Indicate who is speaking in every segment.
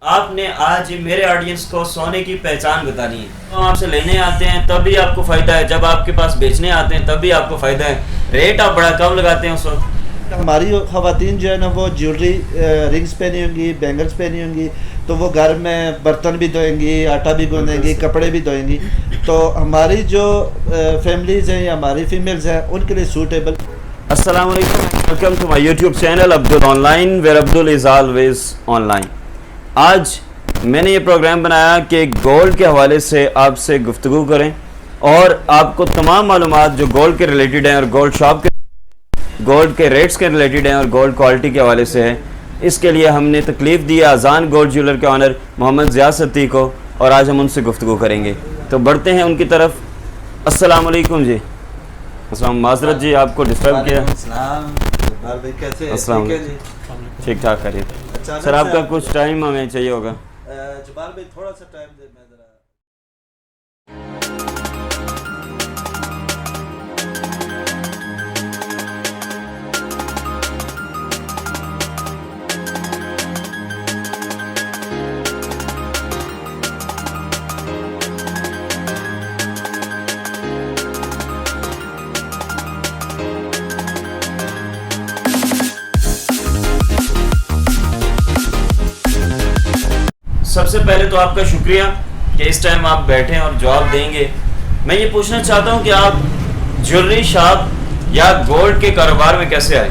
Speaker 1: आपने आज मेरे ऑडियंस को सोने की पहचान बतानी है। तो हम आपसे लेने आते हैं तभी आपको फ़ायदा है, जब आपके पास बेचने आते हैं तभी आपको फ़ायदा है। रेट आप बड़ा कम लगाते हैं उस वक्त।
Speaker 2: हमारी ख़वातीन जो है ना वो ज्वेलरी रिंग्स पहनी होंगी, बैंगल्स पहनी होंगी, तो वो घर में बर्तन भी धोएंगी, आटा भी गूंदेंगी, कपड़े भी धोएंगी। तो हमारी जो फैमिलीज़ हैं या हमारी फीमेल्स हैं उनके लिए सूटेबल।
Speaker 1: अस्सलाम वालेकुम, welcome to my YouTube channel Abdul online, where Abdul is always online. आज मैंने ये प्रोग्राम बनाया कि गोल्ड के हवाले से आपसे गुफ्तगू करें और आपको तमाम मालूमात जो गोल्ड के रिलेटेड हैं और गोल्ड शॉप के गोल्ड के रेट्स के रिलेटेड हैं और गोल्ड क्वालिटी के हवाले से है। इसके लिए हमने तकलीफ़ दी आज़ान गोल्ड ज्वेलर के ऑनर मोहम्मद ज़िया सत्ती को और आज हम उनसे गुफ्तगू करेंगे। तो बढ़ते हैं उनकी तरफ। अस्सलाम वालेकुम जी। अस्सलाम, माज़रत जी आपको डिस्टर्ब किया। अस्सलाम, ठीक ठाक करिए सर। आपका कुछ टाइम हमें चाहिए होगा।
Speaker 2: जबाल भाई थोड़ा सा टाइम दे, मैं ज़रा
Speaker 1: सबसे पहले तो आपका शुक्रिया कि इस टाइम आप बैठे और जवाब देंगे। मैं ये पूछना चाहता हूँ कि आप ज्वेलरी शॉप या गोल्ड के कारोबार में कैसे आए?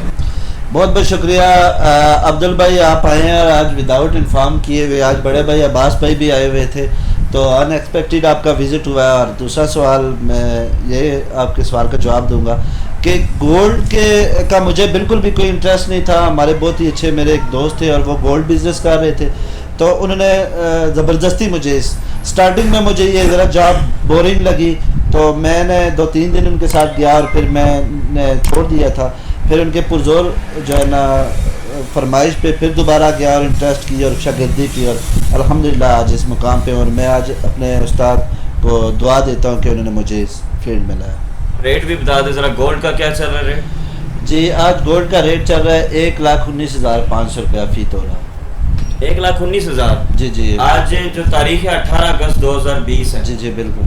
Speaker 2: बहुत बहुत शुक्रिया अब्दुल भाई, आप आए हैं और आज विदाउट इन्फॉर्म किए हुए। आज बड़े भाई अब्बास भाई भी आए हुए थे, तो अनएक्सपेक्टेड आपका विज़िट हुआ है। और दूसरा सवाल, मैं ये आपके सवाल का जवाब दूंगा कि गोल्ड के का मुझे बिल्कुल भी कोई इंटरेस्ट नहीं था। हमारे बहुत ही अच्छे मेरे एक दोस्त थे और वो गोल्ड बिजनेस कर रहे थे, तो उन्होंने ज़बरदस्ती मुझे स्टार्टिंग में मुझे ये ज़रा जॉब बोरिंग लगी, तो मैंने 2-3 दिन उनके साथ गया और फिर मैंने छोड़ दिया था। फिर उनके पुरजोर जो है ना फरमाइश पे फिर दोबारा गया और इंटरेस्ट की और शागिर्दी की और अल्हम्दुलिल्लाह आज इस मुकाम पे। और मैं आज अपने उस्ताद को दुआ देता हूँ कि उन्होंने मुझे इस फील्ड में लाया।
Speaker 1: रेट भी बता दें ज़रा, गोल्ड का क्या चल रहा है रेट?
Speaker 2: जी, आज गोल्ड का रेट चल रहा है 1,19,500 रुपया फ़ी तोला।
Speaker 1: 1,19,000?
Speaker 2: जी जी।
Speaker 1: आज जो तारीख है 18 अगस्त 2020 है।
Speaker 2: जी जी बिल्कुल।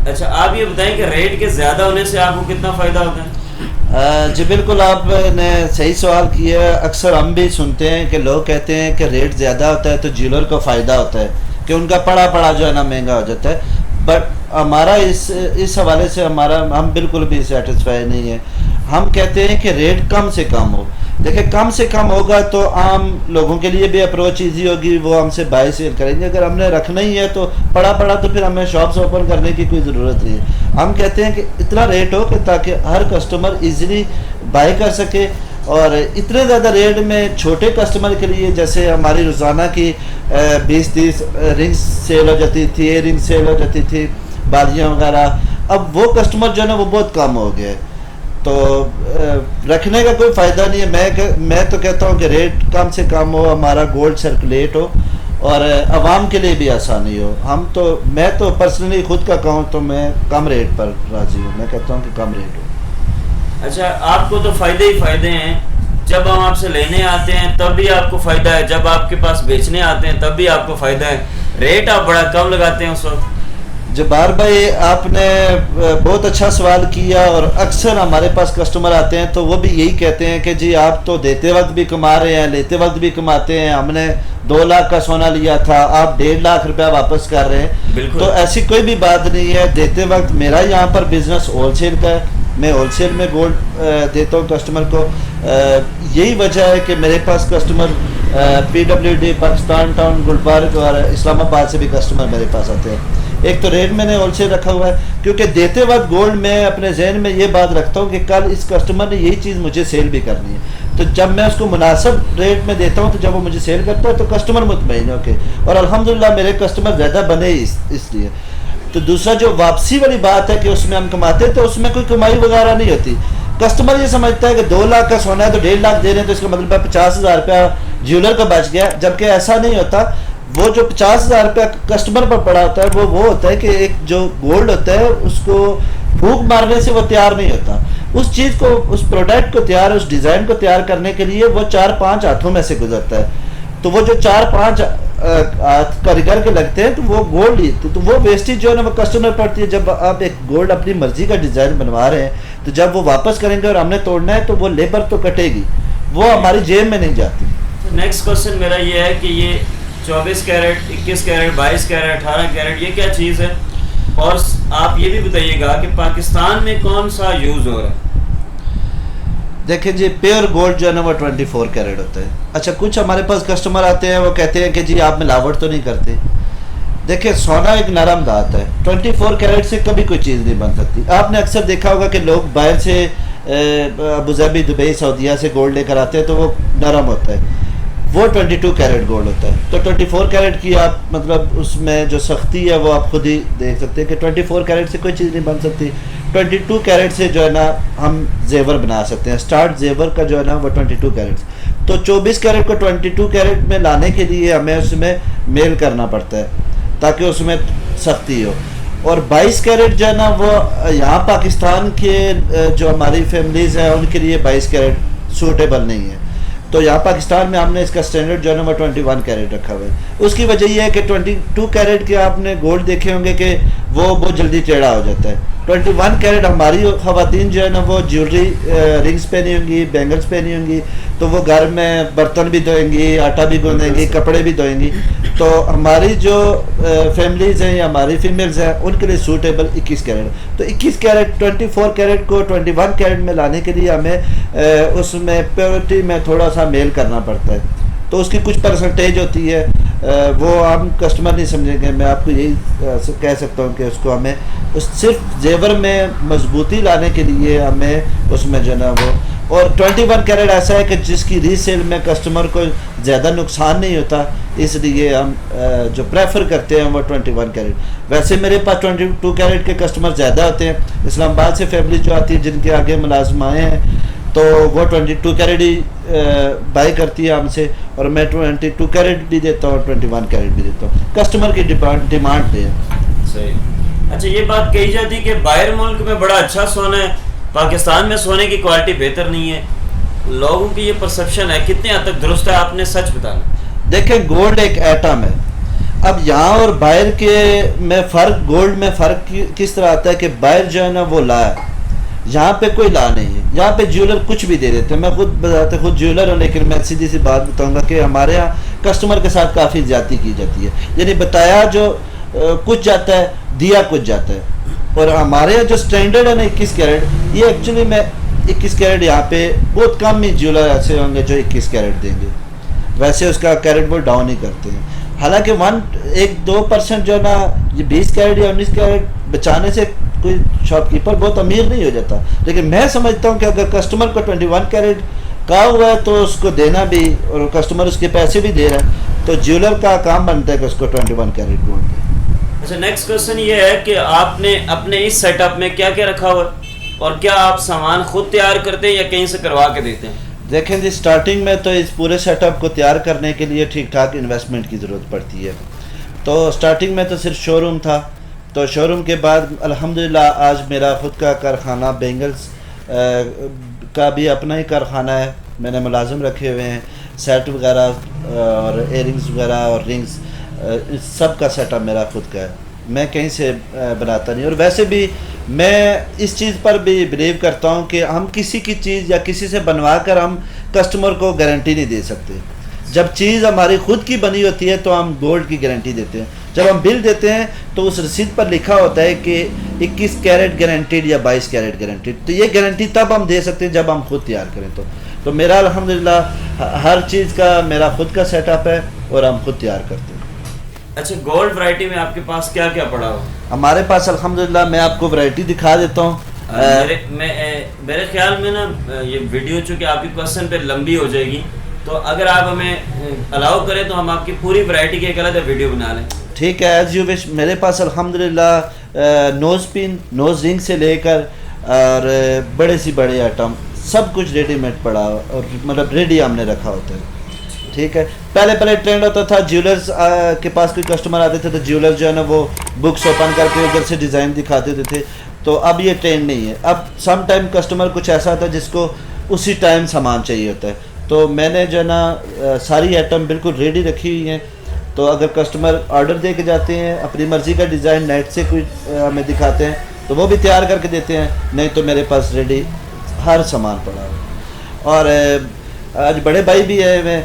Speaker 1: अच्छा, आप ये बताएं कि रेट के ज़्यादा होने से आपको कितना फ़ायदा होता है?
Speaker 2: जी बिल्कुल, आपने सही सवाल किया। अक्सर हम भी सुनते हैं कि लोग कहते हैं कि रेट ज़्यादा होता है तो ज्वेलर को फ़ायदा होता है कि उनका पड़ा जो है ना महंगा हो जाता है। बट हमारा इस हवाले से हम बिल्कुल भी सेटिस्फाई नहीं है। हम कहते हैं कि रेट कम से कम हो। देखिए, कम से कम होगा तो आम लोगों के लिए भी अप्रोच ईजी होगी, वो हमसे बाय सेल करेंगे। अगर हमने रखना ही है तो पड़ा तो फिर हमें शॉप्स ओपन करने की कोई ज़रूरत नहीं है। हम कहते हैं कि इतना रेट हो कि ताकि हर कस्टमर इजीली बाय कर सके। और इतने ज़्यादा रेट में छोटे कस्टमर के लिए, जैसे हमारी रोज़ाना की 20-30 रिंग्स सेल हो जाती थी, इयर रिंग सेल हो जाती थी, बालियाँ वगैरह, अब वो कस्टमर जो है ना वो बहुत कम हो गया है। तो रखने का कोई फ़ायदा नहीं है। मैं तो कहता हूँ कि रेट कम से कम हो, हमारा गोल्ड सर्कुलेट हो और आवाम के लिए भी आसानी हो। मैं तो पर्सनली खुद का कहूँ तो मैं कम रेट पर राज़ी हूँ। मैं कहता हूँ कि कम रेट हो।
Speaker 1: अच्छा, आपको तो फ़ायदे ही फ़ायदे हैं। जब हम आपसे लेने आते हैं तब भी आपको फ़ायदा है, जब आपके पास बेचने आते हैं तब भी आपको फ़ायदा है। रेट आप बड़ा कम लगाते हैं उस वक्त।
Speaker 2: जब्बार भाई, आपने बहुत अच्छा सवाल किया। और अक्सर हमारे पास कस्टमर आते हैं तो वो भी यही कहते हैं कि जी आप तो देते वक्त भी कमा रहे हैं, लेते वक्त भी कमाते हैं। हमने 2 लाख का सोना लिया था, आप 1.5 लाख रुपया वापस कर रहे हैं। तो ऐसी कोई भी बात नहीं है। देते वक्त मेरा यहाँ पर बिजनेस होलसेल का है, मैं होलसेल में गोल्ड देता हूँ कस्टमर को। यही वजह है कि मेरे पास customer PWD, Pakistan town, Gulberg और इस्लामाबाद से भी कस्टमर मेरे पास आते हैं। एक तो रेट मैंने होलसेल रखा हुआ है क्योंकि देते वक्त गोल्ड में अपने जहन में ये बात रखता हूँ कि कल इस कस्टमर ने यही चीज़ मुझे सेल भी करनी है। तो जब मैं उसको मुनासिब रेट में देता हूँ तो जब वो मुझे सेल करता है तो कस्टमर मुतमईन होके, और अल्हम्दुलिल्लाह मेरे कस्टमर ज़्यादा बने इसलिए। तो दूसरा जो वापसी वाली बात है कि उसमें हम कमाते हैं, तो उसमें कोई कमाई वगैरह नहीं होती। कस्टमर ये समझता है कि 2 लाख का सोना है तो 1.5 लाख दे रहे हैं तो इसका मतलब 50,000 रुपया ज्वेलर का बच गया, जबकि ऐसा नहीं होता। वो जो 50,000 रुपया कस्टमर पर पड़ा होता है वो होता है कि एक जो गोल्ड होता है उसको फूंक मारने से वो तैयार नहीं होता। उस चीज़ को, उस प्रोडक्ट को तैयार, उस डिज़ाइन को तैयार करने के लिए वो 4-5 हाथों में से गुजरता है। तो वो जो 4-5 कारीगर के लगते हैं तो वो गोल्ड ही तो वो वेस्टेज जो है ना वो कस्टमर पड़ती है। जब आप एक गोल्ड अपनी मर्जी का डिज़ाइन बनवा रहे हैं तो जब वो वापस करेंगे और हमने तोड़ना है तो वो लेबर तो कटेगी, वो हमारी जेब में नहीं जाती।
Speaker 1: नेक्स्ट क्वेश्चन मेरा ये है कि ये 24 कैरेट, 21 कैरेट, 22 कैरेट, 18 कैरेट ये क्या चीज़ है? और आप ये भी बताइएगा कि पाकिस्तान में कौन सा यूज़ हो रहा है?
Speaker 2: देखिए जी, प्योर गोल्ड जो है ना वो 24 कैरेट होता है। अच्छा, कुछ हमारे पास कस्टमर आते हैं वो कहते हैं कि जी आप मिलावट तो नहीं करते। देखिए, सोना एक नरम धात है, 24 कैरेट से कभी कोई चीज़ नहीं बन सकती। आपने अक्सर देखा होगा कि लोग बाहर से अबू धाबी, दुबई, सऊदीया से गोल्ड लेकर आते हैं तो वो नरम होता है, वो 22 कैरेट गोल्ड होता है। तो 24 कैरेट की आप मतलब उसमें जो सख्ती है वो आप खुद ही देख सकते हैं कि 24 कैरेट से कोई चीज़ नहीं बन सकती। 22 कैरेट से जो है ना हम जेवर बना सकते हैं। स्टार्ट जेवर का जो है ना वो 22 कैरेट। तो 24 कैरेट को 22 कैरेट में लाने के लिए हमें उसमें मेल करना पड़ता है ताकि उसमें सख्ती हो। और 22 कैरेट जो है ना वो यहाँ पाकिस्तान के जो हमारी फैमिलीज़ हैं उनके लिए 22 कैरेट सूटेबल नहीं है। तो यहाँ पाकिस्तान में हमने इसका स्टैंडर्ड जो है ना वो 21 कैरेट रखा हुआ है। उसकी वजह यह है कि 22 कैरेट के आपने गोल्ड देखे होंगे कि वो बहुत जल्दी टेढ़ा हो जाता है। 21 कैरेट हमारी ख़वातीन जो है ना वो ज्वेलरी रिंग्स पहनी होंगी, बैंगल्स पहनी होंगी, तो वो घर में बर्तन भी धोएंगी, आटा भी गूंदेंगी, कपड़े भी धोएंगी। तो हमारी जो फैमिलीज़ हैं या हमारी फीमेल्स हैं उनके लिए सूटेबल 21 कैरेट। तो 21 कैरेट 24 कैरेट को 21 कैरेट में लाने के लिए हमें उसमें प्योरिटी में थोड़ा सा मेल करना पड़ता है। तो उसकी कुछ परसेंटेज होती है, वो हम कस्टमर नहीं समझेंगे। मैं आपको यही कह सकता हूँ कि उसको हमें सिर्फ जेवर में मजबूती लाने के लिए हमें उसमें जो है ना वो। और 21 कैरेट ऐसा है कि जिसकी रीसेल में कस्टमर को ज़्यादा नुकसान नहीं होता, इसलिए हम जो प्रेफर करते हैं वो 21 कैरेट। वैसे मेरे पास 22 कैरेट के कस्टमर ज़्यादा होते हैं। इस्लामाबाद से फैमिली जो आती है जिनके आगे मुलाजमाएँ हैं तो वो 22 कैरेट ही बाई करती है हमसे, और मैं 22 कैरेट भी देता हूँ, 21 कैरेट भी देता हूँ। कस्टमर की डिमांड पे है।
Speaker 1: सही। अच्छा, ये बात कही जाती है कि बाहर मुल्क में बड़ा अच्छा सोना है, पाकिस्तान में सोने की क्वालिटी बेहतर नहीं है। लोगों की ये परसेप्शन है, कितने हद तक दुरुस्त है? आपने सच बताना।
Speaker 2: देखें, गोल्ड एक एटम है। अब यहाँ और बाहर के में फ़र्क, गोल्ड में फ़र्क किस तरह आता है कि बाहर जो है ना वो ला है, यहाँ पे कोई ला नहीं है। यहाँ पे ज्वेलर कुछ भी दे देते हैं। मैं खुद ज्वेलर हूँ, लेकिन मैं सीधी सी बात बताऊँगा कि हमारे यहाँ कस्टमर के साथ काफ़ी ज़्यादती की जाती है। यानी बताया जो कुछ जाता है, दिया कुछ जाता है। और हमारे यहाँ जो स्टैंडर्ड है ना 21 कैरेट, ये एक्चुअली मैं 21 कैरेट यहाँ पे बहुत कम ही ज्वेलर ऐसे होंगे जो 21 कैरेट देंगे। वैसे उसका कैरेट वो डाउन ही करते हैं। हालांकि 1-2% जो है ना ये 20 कैरेट या 19 कैरेट बचाने से कोई शॉपकीपर बहुत अमीर नहीं हो जाता। लेकिन मैं समझता हूँ कि अगर कस्टमर को 21 कैरेट कहा हुआ है तो उसको देना भी, और कस्टमर उसके पैसे भी दे रहा है, तो ज्वेलर का काम बनता है कि उसको 21 कैरेट गोल्ड दे।
Speaker 1: अच्छा, नेक्स्ट क्वेश्चन ये है कि आपने अपने इस सेटअप में क्या क्या रखा हुआ है, और क्या आप सामान खुद तैयार करते हैं या कहीं से करवा के देते हैं?
Speaker 2: देखें जी, स्टार्टिंग में तो इस पूरे सेटअप को तैयार करने के लिए ठीक ठाक इन्वेस्टमेंट की ज़रूरत पड़ती है। तो स्टार्टिंग में तो सिर्फ शोरूम था, तो शोरूम के बाद अल्हम्दुलिल्लाह आज मेरा ख़ुद का कारखाना, बेंगल्स का भी अपना ही कारखाना है। मैंने मुलाजिम रखे हुए हैं, सेट वगैरह और एयरिंग्स वगैरह और रिंग्स, इस सब का सेटअप मेरा खुद का है। मैं कहीं से बनाता नहीं। और वैसे भी मैं इस चीज़ पर भी बिलीव करता हूँ कि हम किसी की चीज़ या किसी से बनवा कर हम कस्टमर को गारंटी नहीं दे सकते। जब चीज़ हमारी खुद की बनी होती है तो हम गोल्ड की गारंटी देते हैं। जब हम बिल देते हैं तो उस रसीद पर लिखा होता है कि 21 कैरेट गारंटीड या 22 कैरेट गारंटीड। तो ये गारंटी तब हम दे सकते हैं जब हम खुद तैयार करें। तो मेरा अल्हम्दुलिल्लाह हर चीज़ का मेरा खुद का सेटअप है और हम खुद तैयार करते हैं।
Speaker 1: अच्छा, गोल्ड वैरायटी में आपके पास क्या क्या पड़ा हो?
Speaker 2: हमारे पास अल्हम्दुलिल्लाह, मैं आपको वैरायटी दिखा देता हूँ।
Speaker 1: मेरे ख्याल में ना ये वीडियो चूँकि आपकी क्वेश्चन पे लंबी हो जाएगी, तो अगर आप हमें अलाउ करें तो हम आपकी पूरी वैरायटी की एक अलग वीडियो बना लें।
Speaker 2: ठीक है, एज यू विश। मेरे पास अल्हम्दुलिल्लाह नोज़ पिन, नोज़ रिंग से लेकर और बड़े से बड़े आइटम सब कुछ रेडीमेड पड़ा, और मतलब रेडी हमने रखा होता है। ठीक है, पहले ट्रेंड होता था, ज्वेलर्स के पास कोई कस्टमर आते थे तो ज्वेलर जो है ना वो बुक्स ओपन करके उधर से डिज़ाइन दिखाते थे। तो अब ये ट्रेंड नहीं है। अब सम टाइम कस्टमर कुछ ऐसा होता है जिसको उसी टाइम सामान चाहिए होता है। तो मैंने जो है ना सारी आइटम बिल्कुल रेडी रखी हुई हैं। तो अगर कस्टमर ऑर्डर दे के जाते हैं, अपनी मर्ज़ी का डिज़ाइन नेट से कोई हमें दिखाते हैं तो वो भी तैयार करके देते हैं, नहीं तो मेरे पास रेडी हर सामान पड़ा है। और आज बड़े भाई भी है, मैं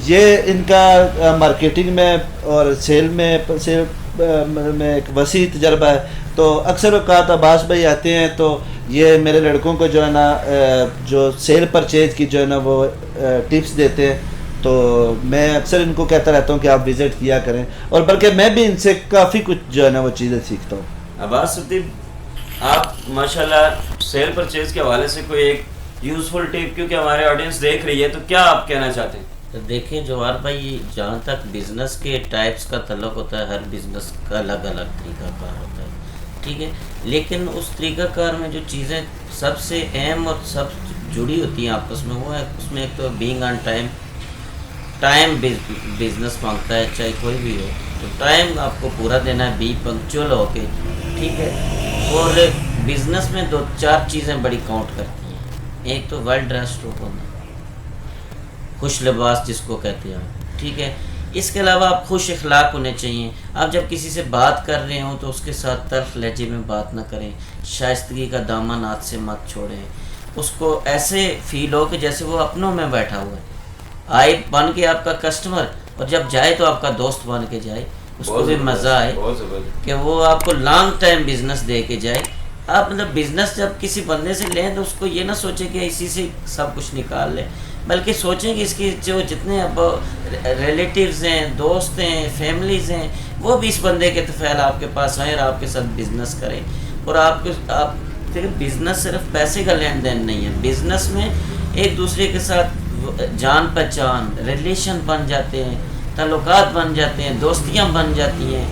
Speaker 2: ये इनका मार्केटिंग में और सेल में एक वसी तजर्बा है। तो अक्सर औक़ात अब्बास भाई आते हैं तो ये मेरे लड़कों को जो है ना जो सेल परचेज की जो है ना वो टिप्स देते हैं। तो मैं अक्सर इनको कहता रहता हूँ कि आप विज़िट किया करें, और बल्कि मैं भी इनसे काफ़ी कुछ जो है ना वो चीज़ें सीखता हूँ।
Speaker 1: अब्बास सतीब, आप माशाल्लाह सेल परचेज के हवाले से कोई एक यूज़फुल टिप, क्योंकि हमारे ऑडियंस देख रही है, तो क्या आप कहना चाहते हैं?
Speaker 3: तो देखिए जवाहर भाई, जहाँ तक बिज़नेस के टाइप्स का तल्लुक़ होता है, हर बिज़नेस का अलग अलग तरीक़ाकार होता है, ठीक है। लेकिन उस तरीक़ाकार में जो चीज़ें सबसे अहम और सब जुड़ी होती हैं आपस में, वो है उसमें एक तो बीइंग ऑन टाइम बिज़नेस मांगता है, चाहे कोई भी हो, तो टाइम आपको पूरा देना है, बी पंक्चुअल होके, ठीक है। और बिज़नेस में 2-4 चीज़ें बड़ी काउंट करती हैं। एक तो वेल ड्रेस्ड होना, खुश लिबास जिसको कहते हैं, ठीक है। इसके अलावा आप खुश इखलाक होने चाहिए। आप जब किसी से बात कर रहे हो तो उसके साथ तल्ख लहजे में बात ना करें, शाइस्तगी का दामन हाथ से मत छोड़ें, उसको ऐसे फील हो कि जैसे वो अपनों में बैठा हुआ है, आए बन के आपका कस्टमर, और जब जाए तो आपका दोस्त बन के जाए, उसको भी मज़ा आए कि वो आपको लॉन्ग टाइम बिजनेस दे के जाए। आप मतलब बिजनेस जब किसी बंदे से लें तो उसको ये ना सोचें कि इसी से सब कुछ निकाल लें, बल्कि सोचें कि इसकी जो जितने अब रिलेटिव्स हैं, दोस्त हैं, फैमिलीज़ हैं, वो भी इस बंदे के तफ़ैल आपके पास आएँ और आपके साथ बिज़नेस करें। और आप देखिए, बिज़नेस सिर्फ पैसे का लेन देन नहीं है, बिज़नेस में एक दूसरे के साथ जान पहचान, रिलेशन बन जाते हैं, ताल्लुकात बन जाते हैं, दोस्तियाँ बन जाती हैं।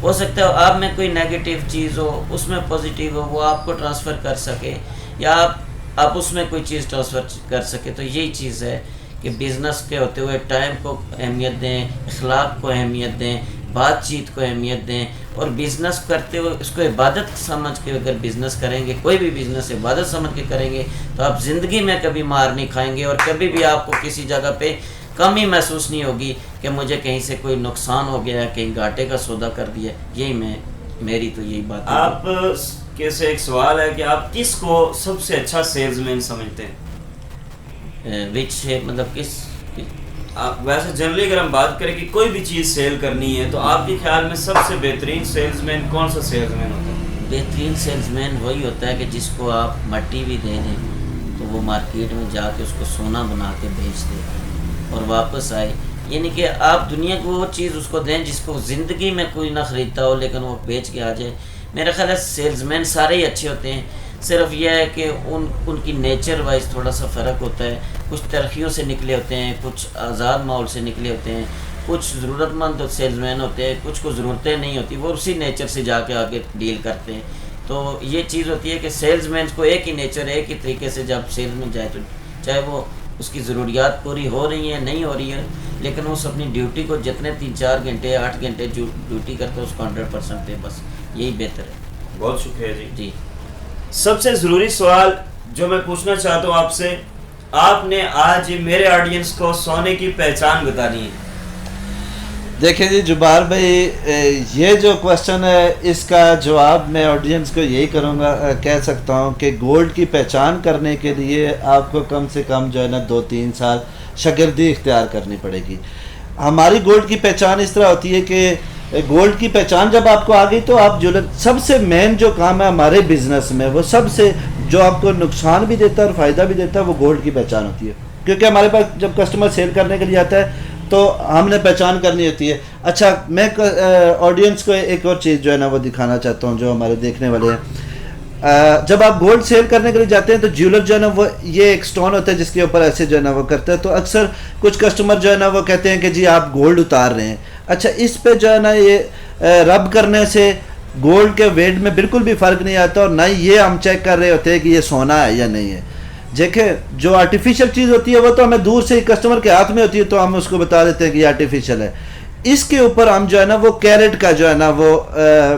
Speaker 3: हो सकता है आप में कोई नेगेटिव चीज़ हो, उसमें पॉजिटिव हो, वो आपको ट्रांसफ़र कर सके, या आप उसमें कोई चीज़ ट्रांसफ़र कर सके। तो यही चीज़ है कि बिज़नेस के होते हुए टाइम को अहमियत दें, इखलाक को अहमियत दें, बातचीत को अहमियत दें, और बिज़नेस करते हुए इसको इबादत समझ के अगर बिज़नेस करेंगे, कोई भी बिज़नेस इबादत समझ के करेंगे, तो आप ज़िंदगी में कभी मार नहीं खाएंगे, और कभी भी आपको किसी जगह पे कमी महसूस नहीं होगी कि मुझे कहीं से कोई नुकसान हो गया, कहीं घाटे का सौदा कर दिया। यही मेरी तो यही बात है।
Speaker 1: आप कैसे एक सवाल है कि आप किसको सबसे अच्छा सेल्समैन समझते हैं?
Speaker 3: विच मतलब किस
Speaker 1: आप वैसे जनरली अगर हम बात करें कि कोई भी चीज़ सेल करनी है, तो आपके ख्याल में सबसे बेहतरीन सेल्समैन कौन सा सेल्समैन होता है?
Speaker 3: बेहतरीन सेल्समैन वही होता है कि जिसको आप मट्टी भी दे दें तो वो मार्केट में जाके उसको सोना बना के बेच दे और वापस आए। यानी कि आप दुनिया को वो चीज़ उसको दें जिसको ज़िंदगी में कोई ना ख़रीदता हो, लेकिन वो बेच के आ जाए। मेरा ख्याल है सेल्समैन सारे ही अच्छे होते हैं, सिर्फ यह है कि उनकी नेचर वाइज थोड़ा सा फ़र्क होता है। कुछ तरक्कियों से निकले होते हैं, कुछ आज़ाद माहौल से निकले होते हैं, कुछ ज़रूरतमंद सेल्समैन होते हैं, कुछ को ज़रूरतें नहीं होती, वो उसी नेचर से जाके आगे डील करते हैं। तो ये चीज़ होती है कि सेल्समैन को एक ही नेचर, एक ही तरीके से जब सेल में जाए, तो चाहे वो उसकी ज़रूरियात पूरी हो रही है नहीं हो रही है, लेकिन उस अपनी ड्यूटी को जितने 3-4 घंटे 8 घंटे ड्यूटी करते हैं उसको 100% दे, बस यही बेहतर है।
Speaker 1: बहुत शुक्रिया जी।
Speaker 3: जी,
Speaker 1: सबसे ज़रूरी सवाल जो मैं पूछना चाहता हूँ आपसे, आपने आज मेरे ऑडियंस को सोने की पहचान बतानी है।
Speaker 2: देखिए जी जुबार भाई, ये जो क्वेश्चन है इसका जवाब मैं ऑडियंस को यही करूँगा, कह सकता हूँ कि गोल्ड की पहचान करने के लिए आपको कम से कम जो है ना 2-3 साल शागिर्दी इख्तियार करनी पड़ेगी। हमारी गोल्ड की पहचान इस तरह होती है कि गोल्ड की पहचान जब आपको आ गई तो आप जो सबसे मेन जो काम है हमारे बिज़नेस में, वो सबसे जो आपको नुकसान भी देता है और फ़ायदा भी देता है, वो गोल्ड की पहचान होती है। क्योंकि हमारे पास जब कस्टमर सेल करने के लिए आता है तो हमने पहचान करनी होती है। अच्छा, मैं ऑडियंस को एक और चीज़ जो है ना वो दिखाना चाहता हूँ जो हमारे देखने वाले हैं। जब आप गोल्ड सेल करने के लिए जाते हैं तो ज्वेलर जो है ना वो ये एक स्टोन होता है जिसके ऊपर ऐसे जो है ना वो करता है, तो अक्सर कुछ कस्टमर जो है ना वो कहते हैं कि जी आप गोल्ड उतार रहे हैं। अच्छा, इस पे जो है ना ये रब करने से गोल्ड के वेट में बिल्कुल भी फ़र्क नहीं आता, और ना ही ये हम चेक कर रहे होते हैं कि ये सोना है या नहीं है। देखें, जो आर्टिफिशियल चीज़ होती है वो तो हमें दूर से ही कस्टमर के हाथ में होती है, तो हम उसको बता देते हैं कि ये आर्टिफिशियल है। इसके ऊपर हम जो है ना वो कैरेट का जो है ना वो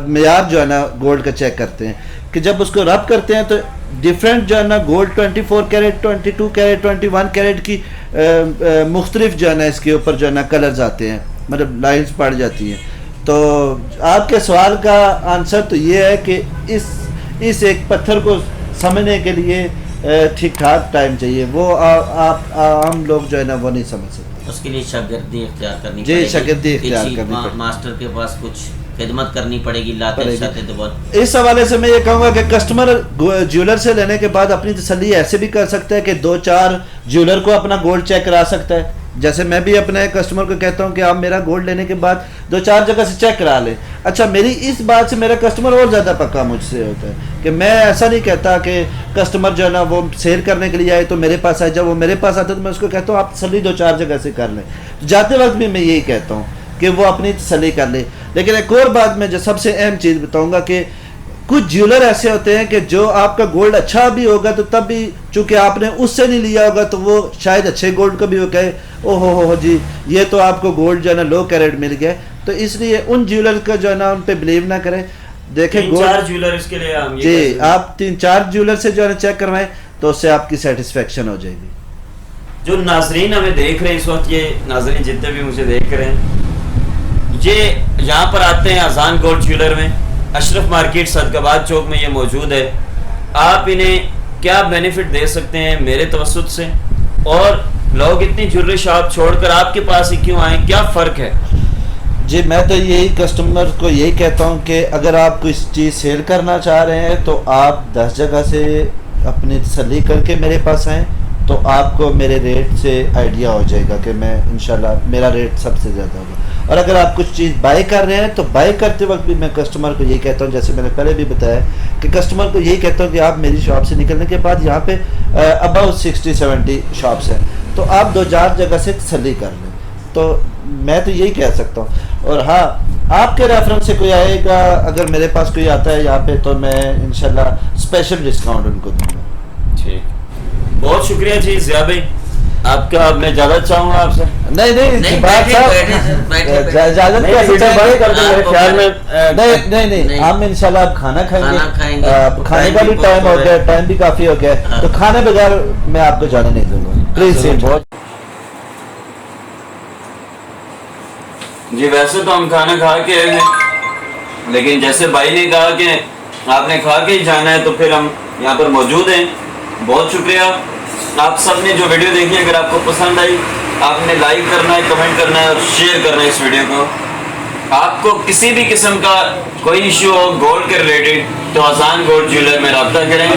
Speaker 2: मेयार जो है ना गोल्ड का चेक करते हैं कि जब उसको रब करते हैं तो डिफरेंट जो है ना गोल्ड 24 कैरेट, 22 कैरेट, 21 कैरेट की मुख्तलिफ जो है ना इसके ऊपर जो है ना कलर्स आते हैं। मतलब लाइंस पड़ जाती हैं। तो आपके सवाल का आंसर तो ये है कि इस एक पत्थर को समझने के लिए ठीक ठाक टाइम चाहिए, वो आप आम लोग जो है ना वो नहीं समझ सकते।
Speaker 3: उसके लिए शागिर्दी इख्तियार करनी
Speaker 2: जी,
Speaker 3: पड़ेगी,
Speaker 2: शागिर्दी इख्तियार
Speaker 3: किसी
Speaker 2: करनी पड़ेगी।
Speaker 3: मास्टर के पास कुछ खिदमत करनी पड़ेगी, लाते शाते दुबारा।
Speaker 2: इस हवाले से मैं ये कहूँगा कि कस्टमर ज्वेलर से लेने के बाद अपनी तसल्ली ऐसे भी कर सकता है कि 2-4 ज्वेलर को अपना गोल्ड चेक करा सकता है। जैसे मैं भी अपने कस्टमर को कहता हूँ कि आप मेरा गोल्ड लेने के बाद 2-4 जगह से चेक करा लें। अच्छा, मेरी इस बात से मेरा कस्टमर और ज़्यादा पक्का मुझसे होता है कि मैं ऐसा नहीं कहता कि कस्टमर जो है ना वो सेल करने के लिए आए तो मेरे पास आए। जब वो मेरे पास आता है तो मैं उसको कहता हूँ आप तसल्ली 2-4 जगह से कर लें। तो जाते वक्त भी मैं यही कहता हूँ कि वो अपनी तसल्ली कर ले। लेकिन एक और बात मैं जो सबसे अहम चीज़ बताऊँगा कि कुछ ज्वेलर ऐसे होते हैं कि जो आपका गोल्ड अच्छा भी होगा तो तब भी चूंकि आपने उससे नहीं लिया होगा तो वो शायद अच्छे गोल्ड का भी वो कहे ओहो हो जी ये तो आपको गोल्ड जो है ना लो कैरेट मिल गया। तो इसलिए उन ज्वेलर का जो है ना उन पे बिलीव ना करें। देखें
Speaker 1: 3-4 ज्वेलर इसके लिए हम
Speaker 2: जी, आप 3-4 ज्वेलर से जो है ना चेक करवाएं तो उससे आपकी सेटिस्फेक्शन हो जाएगी।
Speaker 1: जो नाजरीन हमें देख रहे हैं इस वक्त, ये नाजरीन जितने भी मुझे देख रहे हैं, ये यहाँ पर आते हैं अजान गोल्ड ज्वेलर में, अशरफ मार्केट सदकाबाद चौक में ये मौजूद है। आप इन्हें क्या बेनिफिट दे सकते हैं मेरे तवस्सुत से, और लोग इतनी ज्वेलरी शॉप छोड़कर आपके पास ही क्यों आए, क्या फ़र्क है?
Speaker 2: जी, मैं तो यही कस्टमर को यही कहता हूँ कि अगर आप कोई चीज़ सेल करना चाह रहे हैं तो आप 10 जगह से अपनी तसल्ली करके मेरे पास आएँ तो आपको मेरे रेट से आइडिया हो जाएगा कि मैं इंशाल्लाह मेरा रेट सबसे ज़्यादा होगा। और अगर आप कुछ चीज़ बाय कर रहे हैं तो बाय करते वक्त भी मैं कस्टमर को यही कहता हूँ, जैसे मैंने पहले भी बताया कि कस्टमर को यही कहता हूँ कि आप मेरी शॉप से निकलने के बाद यहाँ पे अबाउट 60-70 शॉप्स हैं तो आप 2-4 जगह से तसल्ली कर लें। तो मैं तो यही कह सकता हूँ। और हाँ, आपके रेफरेंस से कोई आएगा अगर मेरे पास कोई आता है यहाँ पे तो मैं इंशाल्लाह स्पेशल डिस्काउंट उनको दूँगा।
Speaker 1: ठीक, बहुत शुक्रिया जी ज़िया भाई आपका। मैं ज़्यादा चाहूँगा आपसे।
Speaker 2: नहीं बात साहब इजाजत मेरे ख्याल में नहीं हम इंशाल्लाह अब खाना खाएंगे। खाने का भी टाइम हो गया, टाइम भी काफी हो गया, तो खाने बगैर मैं आपको जाने नहीं दूंगा प्लीज। बहुत
Speaker 1: जी, वैसे तो हम खाना खा के आए हैं, लेकिन जैसे भाई ने कहा कि आपने खा के ही जाना है तो फिर हम यहाँ पर मौजूद हैं। बहुत शुक्रिया आप सब ने जो वीडियो देखी। अगर आपको पसंद आई आपने लाइक करना है, कमेंट करना है और शेयर करना है इस वीडियो को। आपको किसी भी किस्म का कोई इशू हो गोल्ड के रिलेटेड तो अजान गोल्ड ज्वेलर में रब्ता करें।